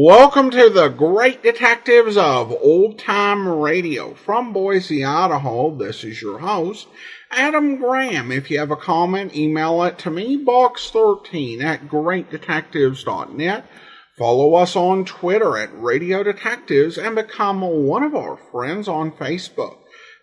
Welcome to the Great Detectives of Old Time Radio. From Boise, Idaho, this is your host, Adam Graham. If you have a comment, email it to me, box13@greatdetectives.net. Follow us on Twitter at Radio Detectives and become one of our friends on Facebook,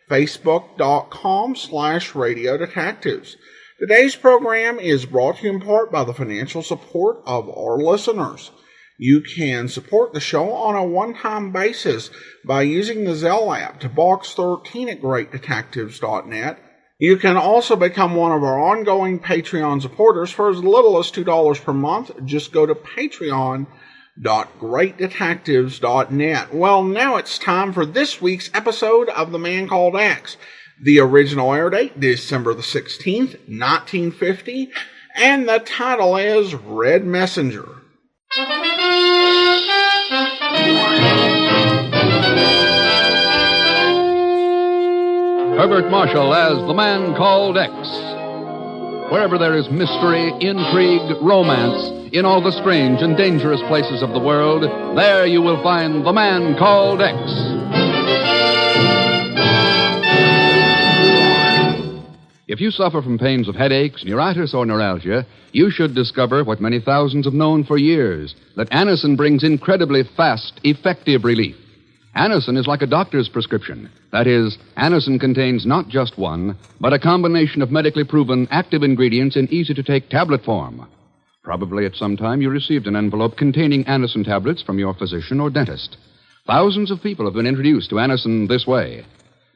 facebook.com/Radio Detectives. Today's program is brought to you in part by the financial support of our listeners. You can support the show on a one-time basis by using the Zelle app to box13@greatdetectives.net. You can also become one of our ongoing Patreon supporters for as little as $2 per month. Just go to patreon.greatdetectives.net. Well, now it's time for this week's episode of The Man Called X. The original air date, December the 16th, 1950, and the title is Red Messenger. Herbert Marshall as The Man Called X. Wherever there is mystery, intrigue, romance, in all the strange and dangerous places of the world, there you will find The Man Called X. If you suffer from pains of headaches, neuritis, or neuralgia, you should discover what many thousands have known for years, that Anacin brings incredibly fast, effective relief. Anacin is like a doctor's prescription. That is, Anacin contains not just one, but a combination of medically proven active ingredients in easy-to-take tablet form. Probably at some time you received an envelope containing Anacin tablets from your physician or dentist. Thousands of people have been introduced to Anacin this way.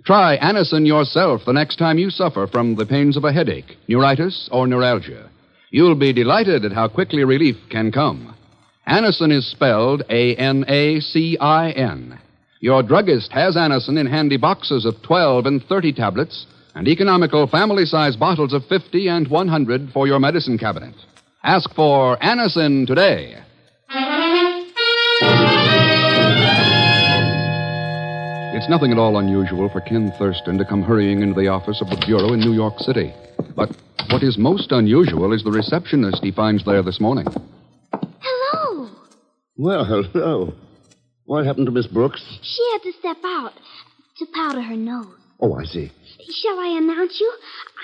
Try Anacin yourself the next time you suffer from the pains of a headache, neuritis, or neuralgia. You'll be delighted at how quickly relief can come. Anacin is spelled A-N-A-C-I-N. Your druggist has Anacin in handy boxes of 12 and 30 tablets and economical family-size bottles of 50 and 100 for your medicine cabinet. Ask for Anacin today. It's nothing at all unusual for Ken Thurston to come hurrying into the office of the Bureau in New York City. But what is most unusual is the receptionist he finds there this morning. Hello. Well, hello. What happened to Miss Brooks? She had to step out to powder her nose. Oh, I see. Shall I announce you?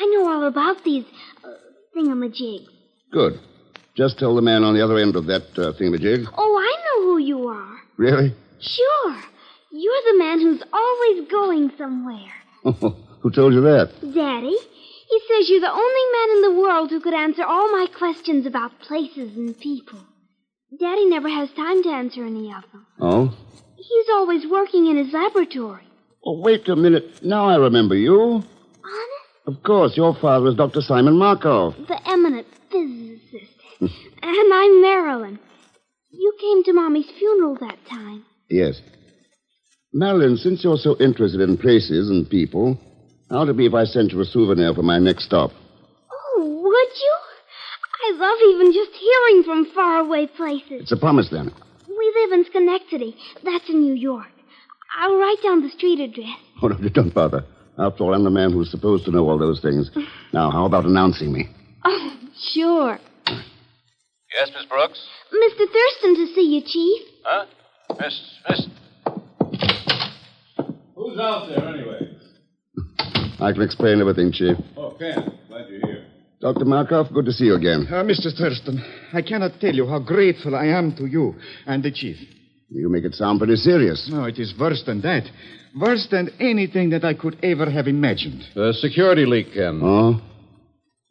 I know all about these thingamajigs. Good. Just tell the man on the other end of that thingamajig. Oh, I know who you are. Really? Sure. You're the man who's always going somewhere. Who told you that? Daddy. He says you're the only man in the world who could answer all my questions about places and people. Daddy never has time to answer any of them. Oh? He's always working in his laboratory. Oh, wait a minute. Now I remember you. Honest? Of course, your father is Dr. Simon Markov. The eminent physicist. And I'm Marilyn. You came to Mommy's funeral that time. Yes. Marilyn, since you're so interested in places and people, how'd it be if I sent you a souvenir for my next stop? Oh, would you? I love even just hearing from faraway places. It's a promise, then. We live in Schenectady. That's in New York. I'll write down the street address. Oh, no, don't bother. After all, I'm the man who's supposed to know all those things. Now, how about announcing me? Oh, sure. Yes, Miss Brooks? Mr. Thurston to see you, Chief. Huh? Miss... Who's out there, anyway? I can explain everything, Chief. Oh, Ken. Glad you're here. Dr. Markov, good to see you again. Mr. Thurston, I cannot tell you how grateful I am to you and the Chief. You make it sound pretty serious. No, it is worse than that. Worse than anything that I could ever have imagined. Security leak, Ken. Oh?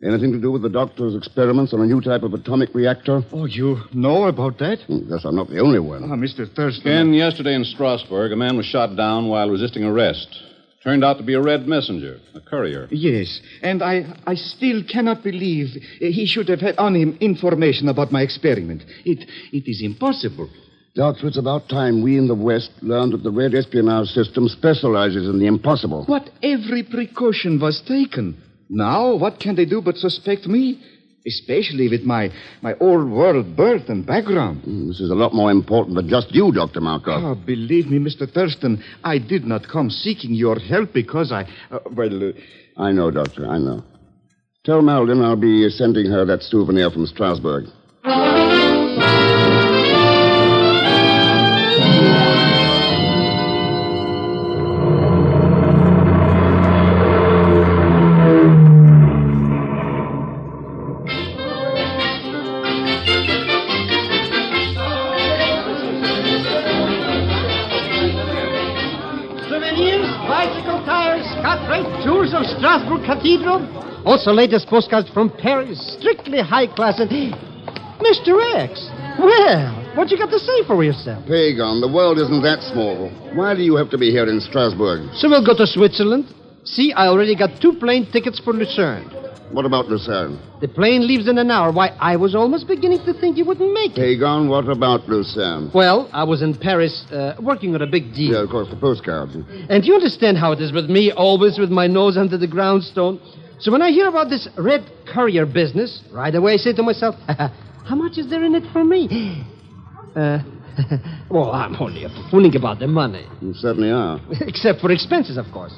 Anything to do with the doctor's experiments on a new type of atomic reactor? Oh, you know about that? Guess I'm not the only one. Mr. Thurston. Ken, yesterday in Strasbourg, a man was shot down while resisting arrest. Turned out to be a red messenger, a courier. Yes, and I still cannot believe he should have had on him information about my experiment. It is impossible. Doctor, it's about time we in the West learned that the red espionage system specializes in the impossible. But every precaution was taken. Now, what can they do but suspect me? Especially with my old-world birth and background. This is a lot more important than just you, Dr. Markov. Oh, believe me, Mr. Thurston, I did not come seeking your help because I know, Doctor, I know. Tell Marilyn I'll be sending her that souvenir from Strasbourg. Great tours of Strasbourg Cathedral. Also latest postcards from Paris. Strictly high class. And Mr. X, well, what you got to say for yourself? Pagan, the world isn't that small. Why do you have to be here in Strasbourg? So we'll go to Switzerland. See, I already got 2 plane tickets for Lucerne. What about Lucerne? The plane leaves in an hour. Why, I was almost beginning to think you wouldn't make it. Pagan, what about Lucerne? Well, I was in Paris working on a big deal. Yeah, of course, the postcards. And you understand how it is with me, always with my nose under the groundstone. So when I hear about this red courier business, right away I say to myself, how much is there in it for me? Well, I'm only fooling about the money. You certainly are. Except for expenses, of course.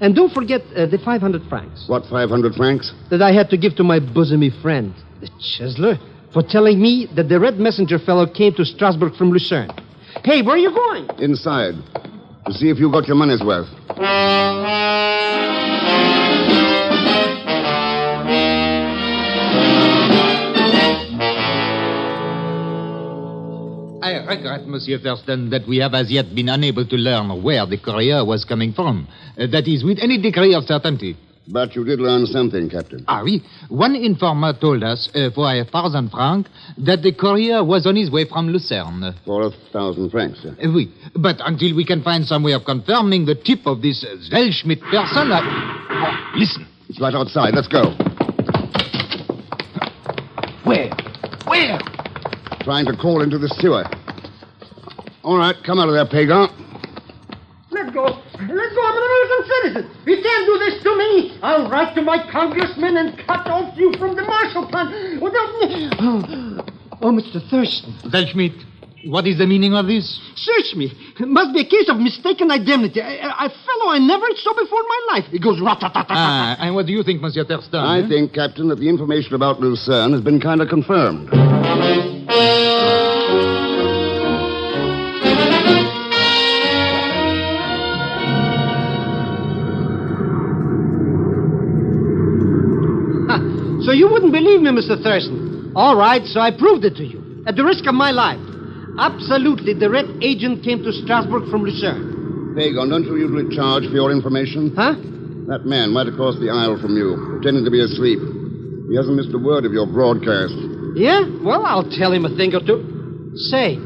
And don't forget the 500 francs. What, 500 francs? That I had to give to my bosomy friend, the chiseler, for telling me that the red messenger fellow came to Strasbourg from Lucerne. Hey, where are you going? Inside. To see if you got your money's worth. I regret, Monsieur Thurston, that we have as yet been unable to learn where the courier was coming from. That is, with any degree of certainty. But you did learn something, Captain. Ah, oui. One informer told us, for 1,000 francs, that the courier was on his way from Lucerne. For 1,000 francs, sir. Oui. But until we can find some way of confirming the tip of this Zellschmidt person, Oh, listen. It's right outside. Let's go. Where? Where? Trying to crawl into the sewer. All right, come out of there, Pagan. Let go. Let go. I'm an American citizen. You can't do this to me. I'll write to my congressman and cut off you from the Marshall Plan. Oh, Mr. Thurston. Zellschmidt, what is the meaning of this? Search me. It must be a case of mistaken identity. A fellow I never saw before in my life. He goes rat-tat-tat-tat. And what do you think, Monsieur Thurston? I think, Captain, that the information about Lucerne has been kind of confirmed. So you wouldn't believe me, Mr. Thurston. All right, so I proved it to you. At the risk of my life. Absolutely, the red agent came to Strasbourg from Lucerne. Pagan, don't you usually charge for your information? Huh? That man right across the aisle from you, pretending to be asleep. He hasn't missed a word of your broadcast. Yeah? Well, I'll tell him a thing or two. Say,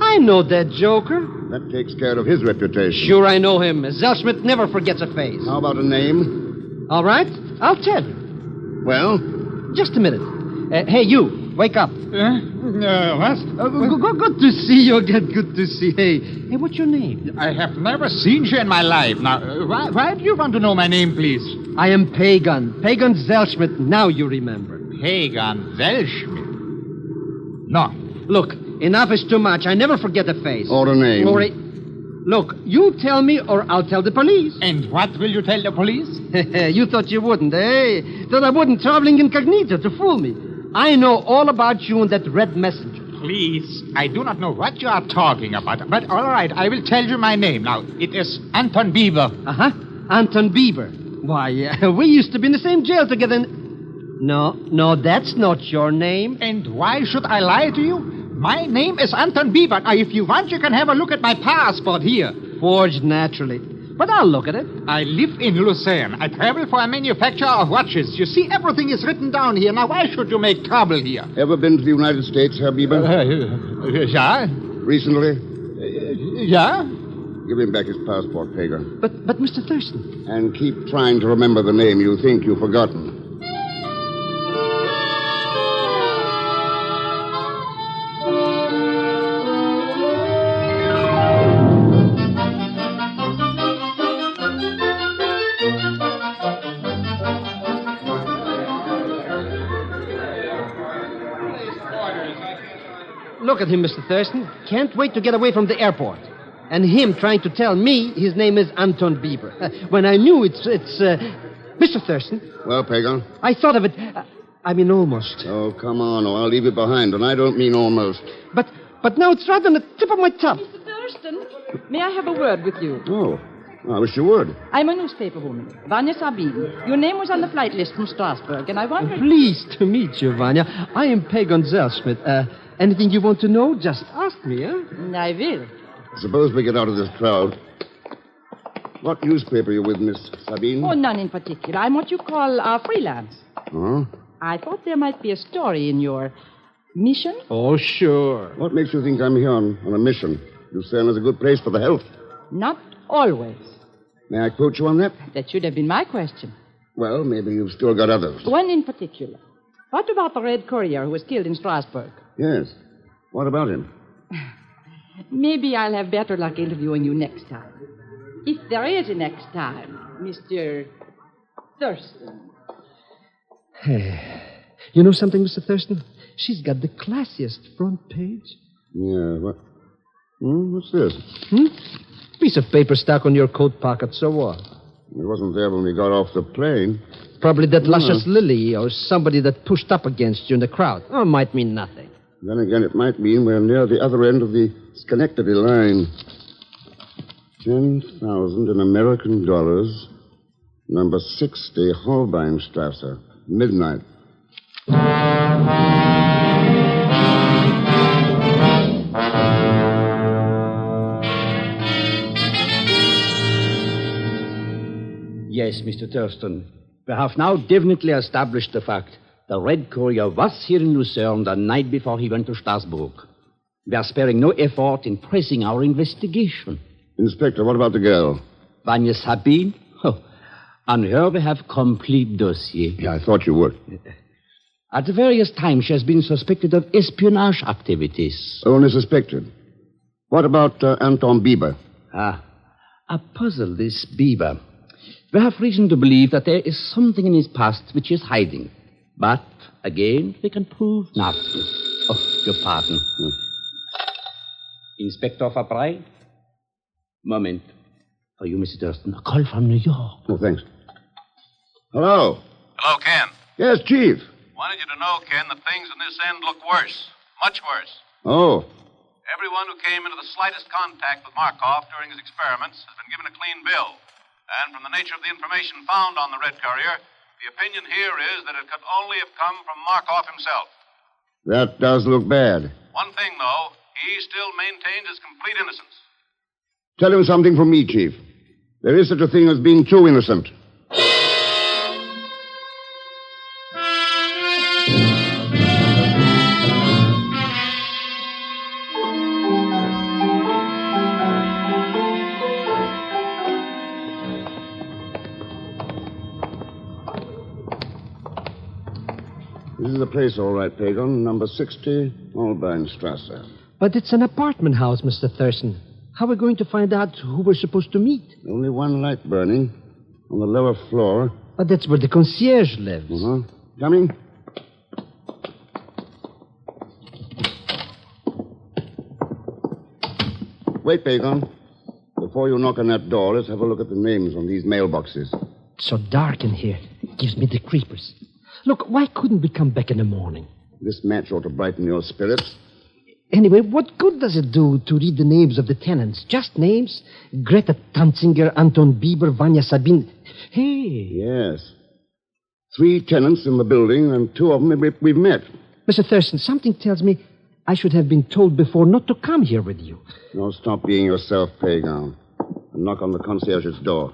I know that joker. That takes care of his reputation. Sure I know him. Zellschmidt never forgets a face. How about a name? All right, I'll tell you. Well? Just a minute. Hey, you, wake up. What? Good to see you again. Good to see. Hey, what's your name? I have never seen you in my life. Now, why do you want to know my name, please? I am Pagan. Pagan Zellschmidt. Now you remember. Pagan Zellschmidt. No. Look, enough is too much. I never forget a face. Or a name. Look, you tell me or I'll tell the police. And what will you tell the police? You thought you wouldn't, eh? That I wouldn't traveling incognito to fool me. I know all about you and that red messenger. Please, I do not know what you are talking about. But all right, I will tell you my name. Now, it is Anton Bieber. Uh-huh. Anton Bieber. Why, we used to be in the same jail together. No, that's not your name. And why should I lie to you? My name is Anton Bieber. Now, if you want, you can have a look at my passport here. Forged, naturally. But I'll look at it. I live in Lucerne. I travel for a manufacturer of watches. You see, everything is written down here. Now, why should you make trouble here? Ever been to the United States, Herr Bieber? Yeah. Recently? Yeah. Give him back his passport, Pagan. But Mr. Thurston. And keep trying to remember the name you think you've forgotten. Look at him, Mr. Thurston. Can't wait to get away from the airport. And him trying to tell me his name is Anton Bieber. When I knew it's Mr. Thurston. Well, Pagan? I thought of it. I mean, almost. Oh, come on, or I'll leave it behind, and I don't mean almost. But now it's right on the tip of my tongue. Mr. Thurston, may I have a word with you? Oh, I wish you would. I'm a newspaper woman, Vanya Sabine. Your name was on the flight list from Strasbourg, and I wondered... Pleased to meet you, Vanya. I am Pagan Zellschmidt. Anything you want to know, just ask me, huh? I will. Suppose we get out of this crowd. What newspaper are you with, Miss Sabine? Oh, none in particular. I'm what you call freelance. Huh? I thought there might be a story in your mission. Oh, sure. What makes you think I'm here on a mission? Lucerne is a good place for the health. Not always. May I quote you on that? That should have been my question. Well, maybe you've still got others. One in particular. What about the Red Courier who was killed in Strasbourg? Yes. What about him? Maybe I'll have better luck interviewing you next time. If there is a next time, Mr. Thurston. You know something, Mr. Thurston? She's got the classiest front page. Yeah, what? What's this? Piece of paper stuck on your coat pocket, so what? It wasn't there when we got off the plane. Probably that luscious lily or somebody that pushed up against you in the crowd. Oh, might mean nothing. Then again, it might mean we're near the other end of the Schenectady line. 10,000 in American dollars. Number 60, Holbeinstrasse. Midnight. Yes, Mr. Thurston. We have now definitely established the fact. The Red Courier was here in Lucerne the night before he went to Strasbourg. We are sparing no effort in pressing our investigation. Inspector, what about the girl? Vanya Sabine? Oh, on her we have complete dossier. Yeah, I thought you would. At various times she has been suspected of espionage activities. Only suspected. What about Anton Bieber? A puzzle, this Bieber. We have reason to believe that there is something in his past which he is hiding. But, again, we can prove nothing. Oh, your pardon. Inspector Fabry? Moment. For you, Mr. Thurston. A call from New York. Oh, thanks. Hello? Hello, Ken. Yes, Chief. Wanted you to know, Ken, that things in this end look worse. Much worse. Oh. Everyone who came into the slightest contact with Markov during his experiments has been given a clean bill. And from the nature of the information found on the Red Courier, the opinion here is that it could only have come from Markov himself. That does look bad. One thing, though, he still maintains his complete innocence. Tell him something from me, Chief. There is such a thing as being too innocent. This is the place, all right, Pagan. Number 60, Holbeinstrasse. But it's an apartment house, Mr. Thurston. How are we going to find out who we're supposed to meet? Only one light burning on the lower floor. But that's where the concierge lives. Coming? Wait, Pagan. Before you knock on that door, let's have a look at the names on these mailboxes. It's so dark in here. It gives me the creepers. Look, why couldn't we come back in the morning? This match ought to brighten your spirits. Anyway, what good does it do to read the names of the tenants? Just names? Greta Tanzinger, Anton Bieber, Vanya Sabine. Hey. Yes. 3 tenants in the building, and 2 of them we've met. Mr. Thurston, something tells me I should have been told before not to come here with you. No, stop being yourself, Pagan. And knock on the concierge's door.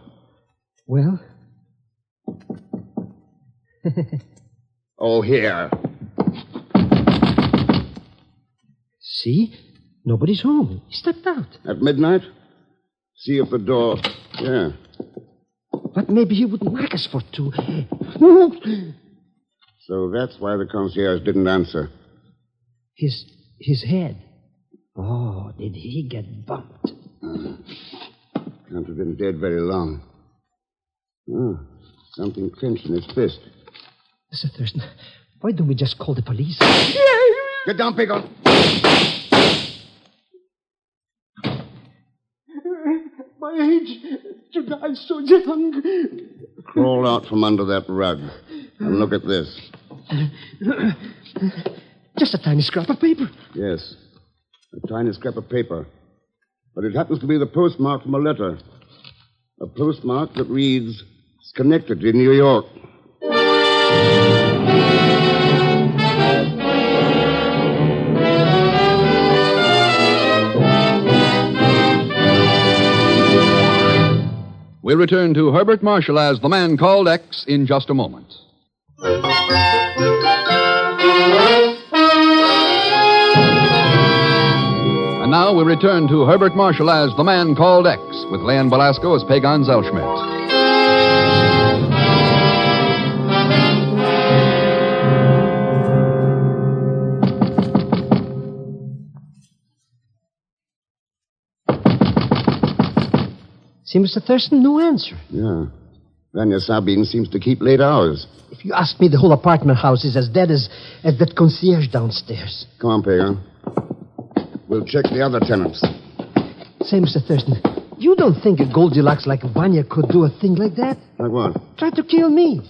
Well? Oh, here. See? Nobody's home. He stepped out. At midnight? See if the door... Yeah. But maybe he wouldn't like us for 2. So that's why the concierge didn't answer. His head. Oh, did he get bumped? Can't have been dead very long. Oh, something clenched in his fist. Mr. Thurston, why don't we just call the police? Get down, Pickle. My age to die so young. Crawl out from under that rug and look at this. Just a tiny scrap of paper. Yes, a tiny scrap of paper. But it happens to be the postmark from a letter. A postmark that reads, Schenectady, New York. We'll return to Herbert Marshall as the Man Called X in just a moment. And now we return to Herbert Marshall as the Man Called X, with Leon Belasco as Pagan Zellschmidt. See, Mr. Thurston, no answer. Yeah. Vanya Sabine seems to keep late hours. If you ask me, the whole apartment house is as dead as that concierge downstairs. Come on, Pagan. We'll check the other tenants. Say, Mr. Thurston, you don't think a Goldilocks like Vanya could do a thing like that? Like what? Try to kill me.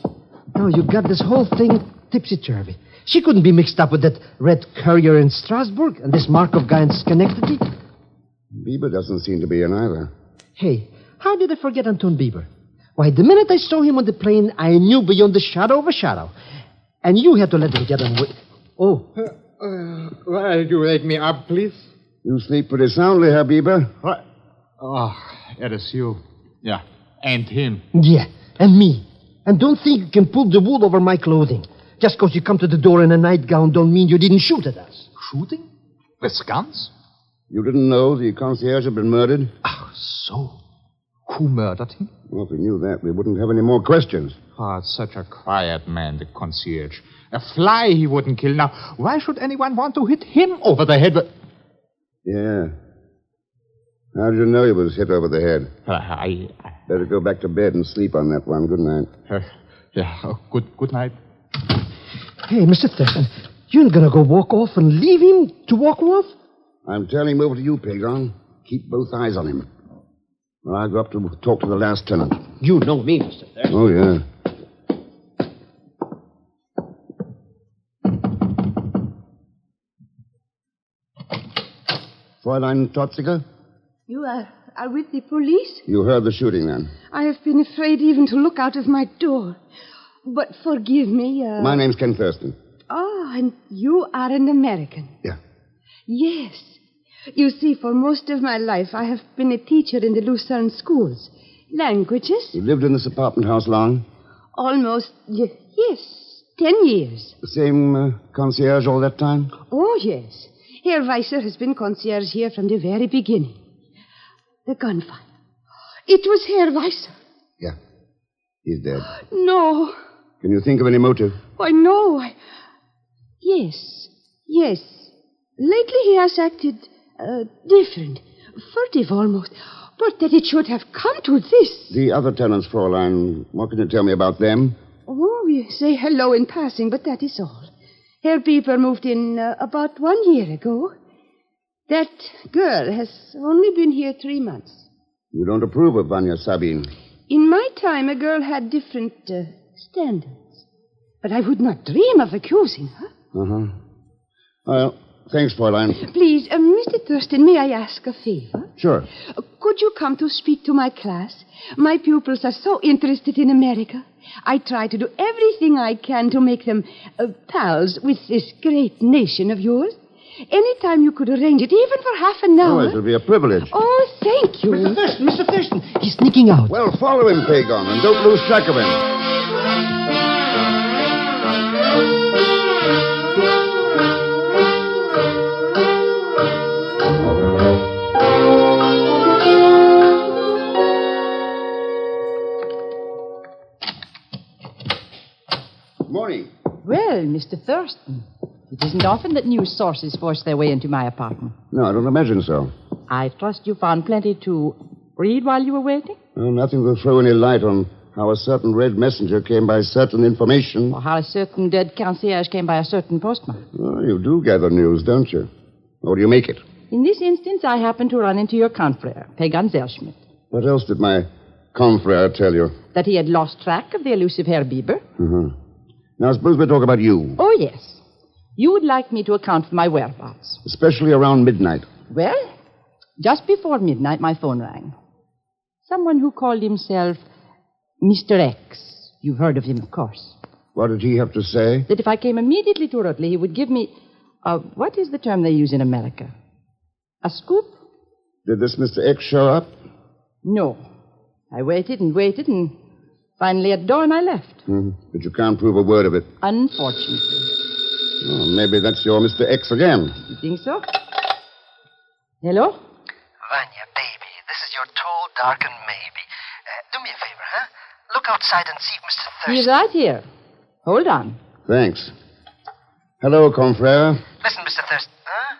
No, you got this whole thing tipsy-turvy. She couldn't be mixed up with that red courier in Strasbourg and this Markov guy in Schenectady. Bieber doesn't seem to be in either. Hey, how did I forget Anton Bieber? Why, the minute I saw him on the plane, I knew beyond the shadow of a shadow. And you had to let him get away. Oh. Will you wake me up, please? You sleep pretty soundly, Herr Bieber. What? Oh, it is you. Yeah, and him. Yeah, and me. And don't think you can pull the wool over my clothing. Just because you come to the door in a nightgown don't mean you didn't shoot at us. Shooting? With guns? You didn't know the concierge had been murdered? Oh, so. Who murdered him? Well, if we knew that, we wouldn't have any more questions. Oh, such a quiet man, the concierge. A fly he wouldn't kill. Now, why should anyone want to hit him over the head? Yeah. How did you know he was hit over the head? I Better go back to bed and sleep on that one. Good night. Yeah, good night. Hey, Mr. Thurston, you ain't gonna go walk off and leave him to walk off? I'm turning him over to you, Pagan. Keep both eyes on him. Well, I'll go up to talk to the last tenant. You know me, Mr. Thurston. Oh, yeah. Fräulein Totziger? You are with the police? You heard the shooting, then? I have been afraid even to look out of my door. But forgive me, My name's Ken Thurston. Oh, and you are an American? Yeah. Yes. You see, for most of my life, I have been a teacher in the Lucerne schools. Languages? You lived in this apartment house long? Almost, yes, 10 years. The same concierge all that time? Oh, yes. Herr Weisser has been concierge here from the very beginning. The gunfire. It was Herr Weisser. Yeah. He's dead. No. Can you think of any motive? Why, no. Yes. Lately he has acted different. Furtive almost. But that it should have come to this. The other tenants, Fräulein, what can you tell me about them? Oh, we say hello in passing, but that is all. Herr Bieber moved in about 1 year ago. That girl has only been here 3 months. You don't approve of Vanya Sabine? In my time, a girl had different standards. But I would not dream of accusing her. Uh-huh. Well, thanks, Fräulein. Please, Mr. Thurston, may I ask a favor? Sure. Could you come to speak to my class? My pupils are so interested in America. I try to do everything I can to make them pals with this great nation of yours. Anytime you could arrange it, even for half an hour. Oh, it will be a privilege. Oh, thank you. Mr. Thurston, he's sneaking out. Well, follow him, Pagan, and don't lose track of him. Morning. Well, Mr. Thurston, it isn't often that news sources force their way into my apartment. No, I don't imagine so. I trust you found plenty to read while you were waiting? Well, nothing will throw any light on how a certain red messenger came by certain information. Or how a certain dead concierge came by a certain postmark. Well, you do gather news, don't you? Or do you make it? In this instance, I happened to run into your confrere, Pagan Zellschmidt. What else did my confrere tell you? That he had lost track of the elusive Herr Bieber. Uh-huh. Now, suppose we talk about you. Oh, yes. You would like me to account for my whereabouts. Especially around midnight. Well, just before midnight, my phone rang. Someone who called himself Mr. X. You've heard of him, of course. What did he have to say? That if I came immediately to Ruttley, he would give me... what is the term they use in America? A scoop? Did this Mr. X show up? No. I waited and waited, and finally at the door, and I left. But you can't prove a word of it. Unfortunately. Oh, maybe that's your Mr. X again. You think so? Hello? Vanya, baby, this is your tall, dark, and maybe. Do me a favor, huh? Look outside and see if Mr. Thurston... He's right here. Hold on. Thanks. Hello, confrere. Listen, Mr. Thurston, huh?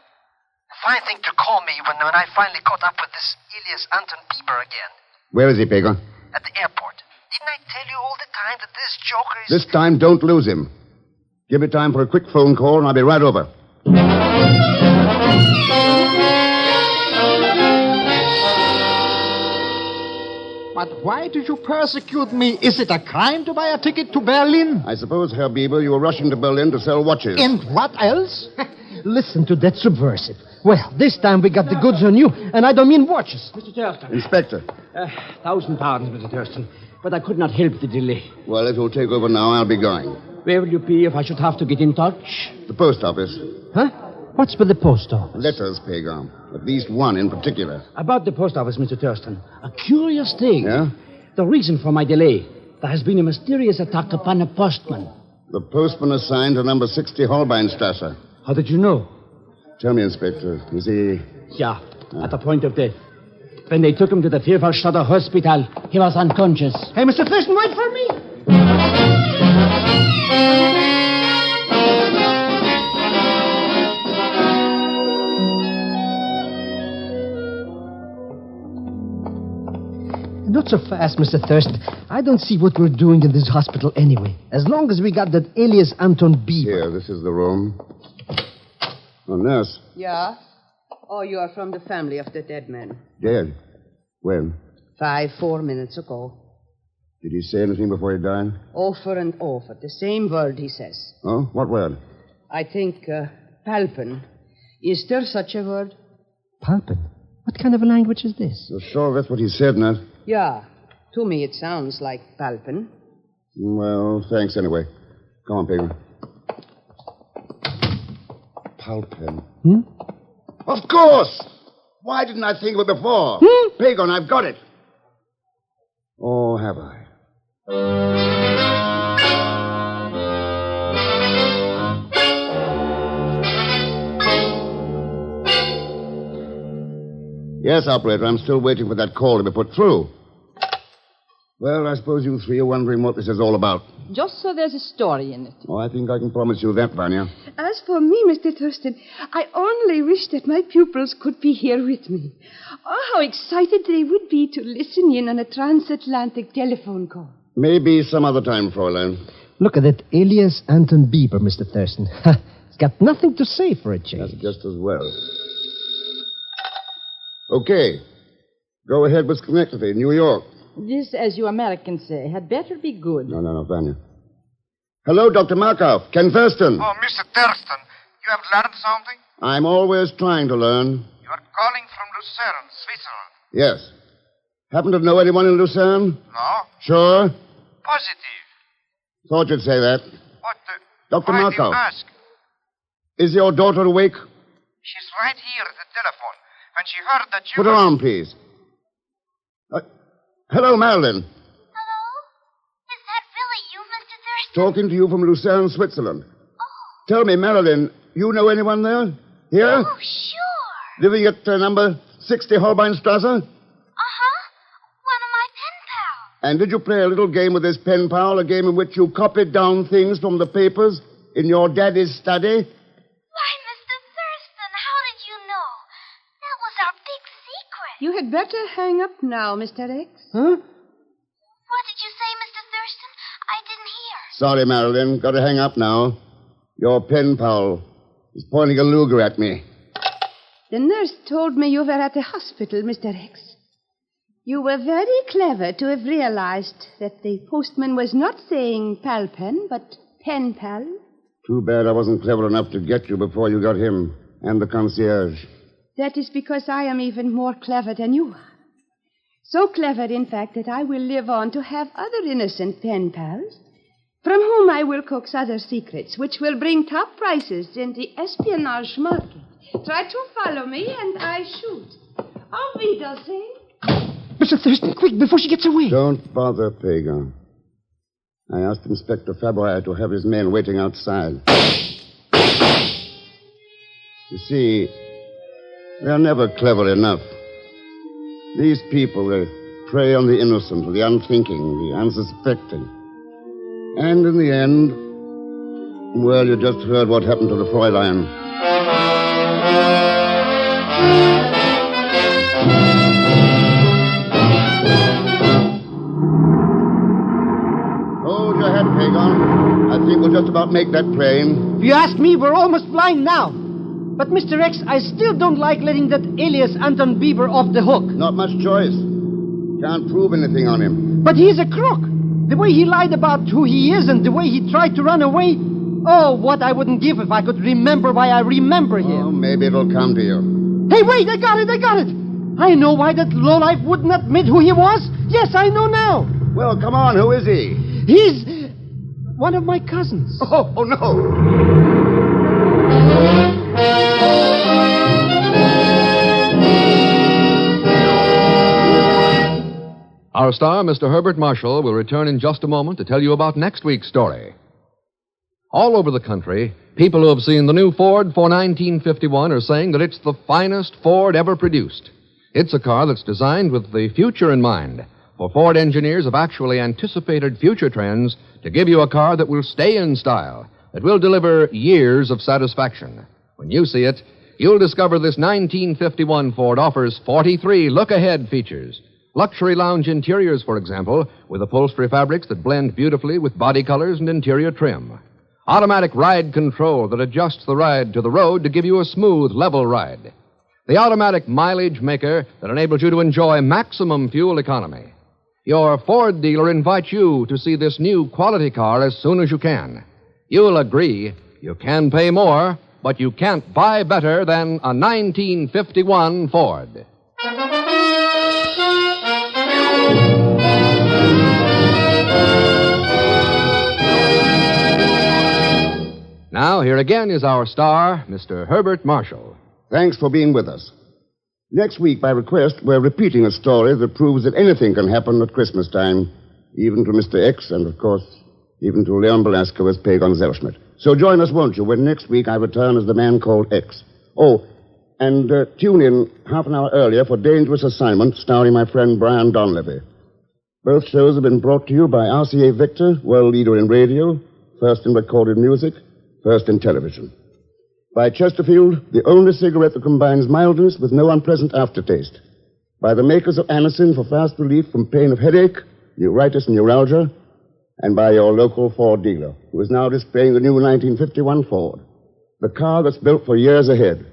Fine thing to call me when I finally caught up with this Elias Anton Bieber again. Where is he, Pago? At the airport. Didn't I tell you all the time that this joker is... This time, don't lose him. Give me time for a quick phone call, and I'll be right over. But why did you persecute me? Is it a crime to buy a ticket to Berlin? I suppose, Herr Bieber, you were rushing to Berlin to sell watches. And what else? Listen to that subversive. Well, this time we got the goods on you, and I don't mean watches. Mr. Thurston. Inspector. 1,000 pardons, Mr. Thurston, but I could not help the delay. Well, if you'll take over now, I'll be going. Where will you be if I should have to get in touch? The post office. Huh? What's with the post office? Letters, Pago. At least one in particular. About the post office, Mr. Thurston. A curious thing. Yeah? The reason for my delay. There has been a mysterious attack upon a postman. The postman assigned to number 60 Holbeinstrasse. How did you know? Tell me, Inspector, is he... Yeah, at the point of death. When they took him to the Vierfachstadter Hospital, he was unconscious. Hey, Mr. Thurston, wait for me! Not so fast, Mr. Thurston. I don't see what we're doing in this hospital anyway. As long as we got that alias Anton Bieber. Here, this is the room. Oh, nurse. Yeah? Oh, you are from the family of the dead man. Dead? When? 4 minutes ago. Did he say anything before he died? Over and over. The same word he says. Oh? What word? I think, palpen. Is there such a word? Palpen? What kind of a language is this? You're sure that's what he said, Nat? Yeah. To me, it sounds like palpen. Well, thanks anyway. Come on, Pago. Palpen. Of course! Why didn't I think of it before? Pagon, I've got it. Or have I? Yes, operator, I'm still waiting for that call to be put through. Well, I suppose you three are wondering what this is all about. Just so there's a story in it. Oh, I think I can promise you that, Vanya. As for me, Mr. Thurston, I only wish that my pupils could be here with me. Oh, how excited they would be to listen in on a transatlantic telephone call. Maybe some other time, Fräulein. Look at that alias Anton Bieber, Mr. Thurston. He's got nothing to say for a change. That's just as well. Okay. Go ahead with Schenectady, New York. This, as you Americans say, had better be good. No, Vanya. Hello, Dr. Markov. Ken Thurston. Oh, Mr. Thurston, you have learned something? I'm always trying to learn. You are calling from Lucerne, Switzerland. Yes. Happen to know anyone in Lucerne? No? Sure? Positive. Thought you'd say that. What? Dr. Why do Markov. you ask? Is your daughter awake? She's right here at the telephone. When she heard that you... Put her on, please. Hello, Marilyn. Hello? Is that really you, Mr. Thurston? Talking to you from Lucerne, Switzerland. Oh. Tell me, Marilyn, you know anyone there? Here? Oh, sure. Living at number 60 Holbeinstrasse? Uh-huh. One of my pen pals. And did you play a little game with this pen pal, a game in which you copied down things from the papers in your daddy's study? Why, Mr. Thurston, how did you know? That was our big secret. You had better hang up now, Mr. X. Huh? What did you say, Mr. Thurston? I didn't hear. Sorry, Marilyn. Got to hang up now. Your pen pal is pointing a Luger at me. The nurse told me you were at the hospital, Mr. X. You were very clever to have realized that the postman was not saying pal pen, but pen pal. Too bad I wasn't clever enough to get you before you got him and the concierge. That is because I am even more clever than you are. So clever, in fact, that I will live on to have other innocent pen pals, from whom I will coax other secrets, which will bring top prices in the espionage market. Try to follow me, and I shoot. Auf Wiedersehen. Mr. Thurston, quick, before she gets away. Don't bother, Pagan. I asked Inspector Fabry to have his men waiting outside. You see, they're never clever enough. These people, they prey on the innocent, the unthinking, the unsuspecting. And in the end, well, you just heard what happened to the Fräulein. Hold your head, Pagan. I think we'll just about make that plane. If you ask me, we're almost flying now. But, Mr. X, I still don't like letting that alias Anton Bieber off the hook. Not much choice. Can't prove anything on him. But he's a crook. The way he lied about who he is and the way he tried to run away. Oh, what I wouldn't give if I could remember why I remember him. Oh, maybe it'll come to you. Hey, wait, I got it. I know why that lowlife wouldn't admit who he was. Yes, I know now. Well, come on, who is he? He's one of my cousins. Oh no. Our star, Mr. Herbert Marshall, will return in just a moment to tell you about next week's story. All over the country, people who have seen the new Ford for 1951 are saying that it's the finest Ford ever produced. It's a car that's designed with the future in mind. For Ford engineers have actually anticipated future trends to give you a car that will stay in style, that will deliver years of satisfaction. When you see it, you'll discover this 1951 Ford offers 43 look-ahead features. Luxury lounge interiors, for example, with upholstery fabrics that blend beautifully with body colors and interior trim. Automatic ride control that adjusts the ride to the road to give you a smooth, level ride. The automatic mileage maker that enables you to enjoy maximum fuel economy. Your Ford dealer invites you to see this new quality car as soon as you can. You'll agree you can pay more, but you can't buy better than a 1951 Ford. Now, here again is our star, Mr. Herbert Marshall. Thanks for being with us. Next week, by request, we're repeating a story that proves that anything can happen at Christmas time, even to Mr. X and, of course, even to Leon Belasco as Pagan Zellschmidt. So join us, won't you, when next week I return as the man called X. Oh, and tune in half an hour earlier for Dangerous Assignment, starring my friend Brian Donlevy. Both shows have been brought to you by RCA Victor, world leader in radio, first in recorded music, first in television. By Chesterfield, the only cigarette that combines mildness with no unpleasant aftertaste. By the makers of Anacin for fast relief from pain of headache, neuritis, and neuralgia. And by your local Ford dealer, who is now displaying the new 1951 Ford. The car that's built for years ahead.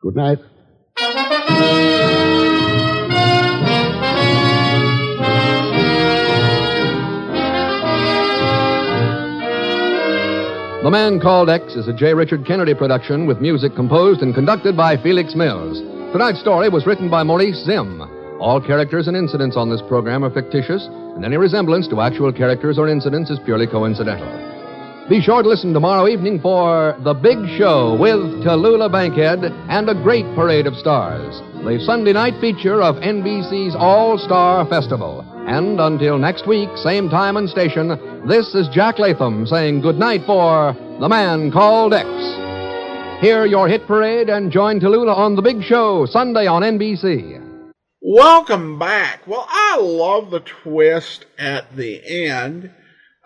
Good night. The Man Called X is a J. Richard Kennedy production with music composed and conducted by Felix Mills. Tonight's story was written by Maurice Zimm. All characters and incidents on this program are fictitious, and any resemblance to actual characters or incidents is purely coincidental. Be sure to listen tomorrow evening for The Big Show with Tallulah Bankhead and a great parade of stars, the Sunday night feature of NBC's All-Star Festival. And until next week, same time and station, this is Jack Latham saying goodnight for The Man Called X. Hear your hit parade and join Tallulah on The Big Show, Sunday on NBC. Welcome back. Well, I love the twist at the end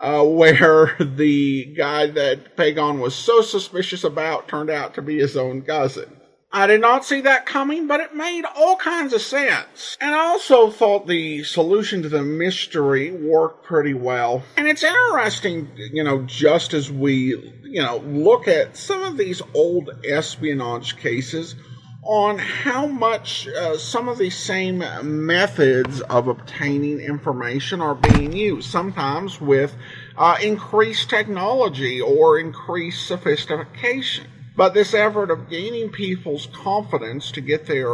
where the guy that Pagan was so suspicious about turned out to be his own cousin. I did not see that coming, but it made all kinds of sense. And I also thought the solution to the mystery worked pretty well. And it's interesting, just as we, look at some of these old espionage cases on how much some of these same methods of obtaining information are being used, sometimes with increased technology or increased sophistication. But this effort of gaining people's confidence to get their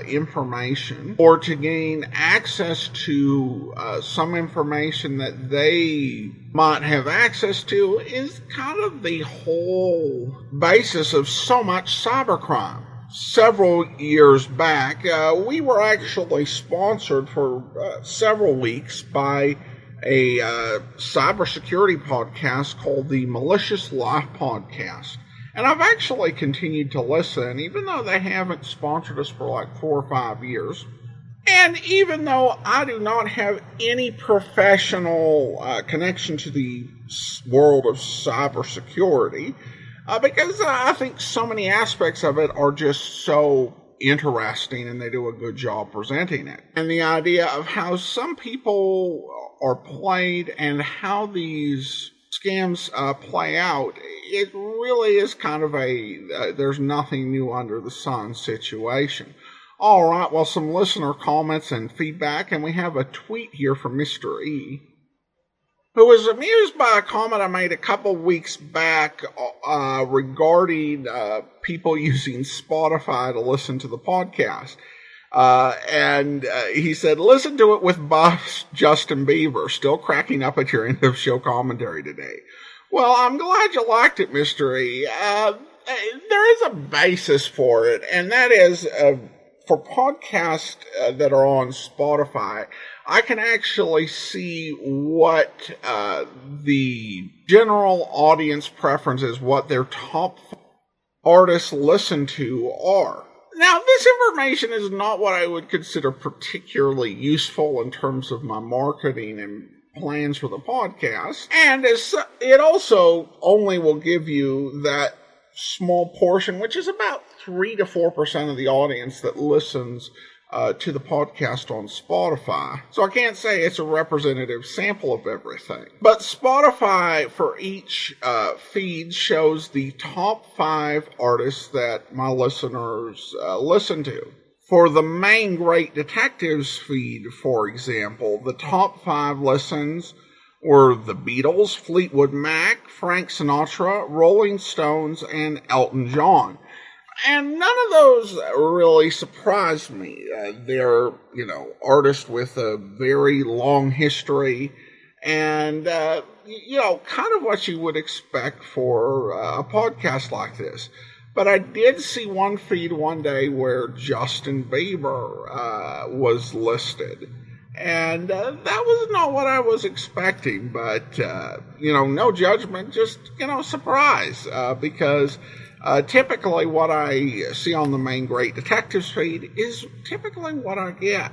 information or to gain access to some information that they might have access to is kind of the whole basis of so much cybercrime. several years back, we were actually sponsored for several weeks by a cybersecurity podcast called the Malicious Life Podcast. And I've actually continued to listen, even though they haven't sponsored us for like 4 or 5 years. And even though I do not have any professional connection to the world of cybersecurity, because I think so many aspects of it are just so interesting and they do a good job presenting it. And the idea of how some people are played and how these scams play out, it really is kind of a there's nothing new under the sun situation. All right, well, some listener comments and feedback, and we have a tweet here from Mr. E, who was amused by a comment I made a couple weeks back regarding people using Spotify to listen to the podcast. And he said, listen to it with Buff's Justin Bieber, still cracking up at your end of show commentary today. Well, I'm glad you liked it, Mr. E. There is a basis for it, and that is for podcasts that are on Spotify, I can actually see what the general audience preferences, what their top artists listen to are. Now, this information is not what I would consider particularly useful in terms of my marketing and plans for the podcast, and it also only will give you that small portion, which is about 3 to 4% of the audience that listens to the podcast on Spotify. So I can't say it's a representative sample of everything. But Spotify, for each feed, shows the top 5 artists that my listeners listen to. For the main Great Detectives feed, for example, the top 5 listens were the Beatles, Fleetwood Mac, Frank Sinatra, Rolling Stones, and Elton John. And none of those really surprised me. They're, artists with a very long history and, kind of what you would expect for a podcast like this. But I did see one feed one day where Justin Bieber was listed. And that was not what I was expecting, but, no judgment, just, surprise, because typically what I see on the main Great Detectives feed is typically what I get.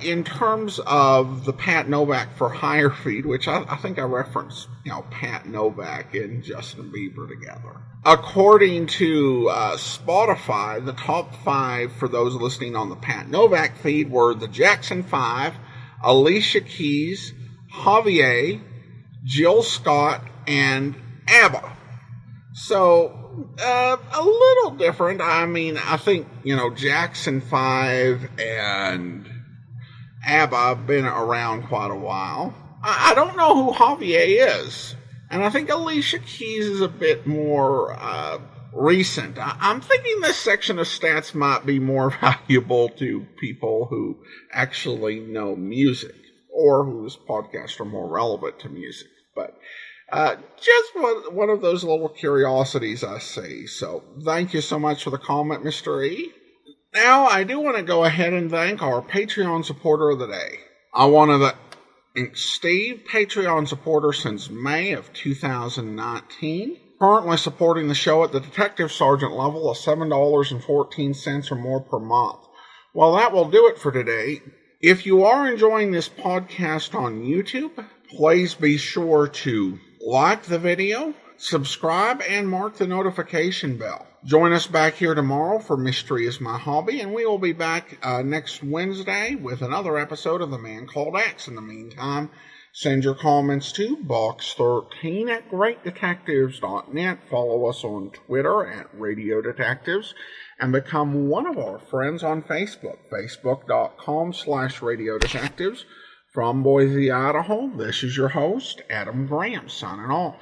In terms of the Pat Novak for Hire feed, which I think I referenced, Pat Novak and Justin Bieber together. According to Spotify, the top 5 for those listening on the Pat Novak feed were the Jackson 5, Alicia Keys, Javier, Jill Scott, and ABBA. So, a little different. I mean, I think, Jackson 5 and ABBA have been around quite a while. I don't know who Javier is. And I think Alicia Keys is a bit more recent. I'm thinking this section of stats might be more valuable to people who actually know music or whose podcasts are more relevant to music. But just one of those little curiosities I see. So thank you so much for the comment, Mr. E. Now, I do want to go ahead and thank our Patreon supporter of the day. I want to thank Steve, Patreon supporter since May of 2019. Currently supporting the show at the Detective Sergeant level of $7.14 or more per month. Well, that will do it for today. If you are enjoying this podcast on YouTube, please be sure to like the video, subscribe, and mark the notification bell. Join us back here tomorrow for Mystery is My Hobby, and we will be back next Wednesday with another episode of The Man Called Axe. In the meantime, send your comments to box13@greatdetectives.net. Follow us on Twitter at Radio Detectives, and become one of our friends on Facebook, facebook.com/Radio Detectives. From Boise, Idaho, this is your host, Adam Graham, signing off.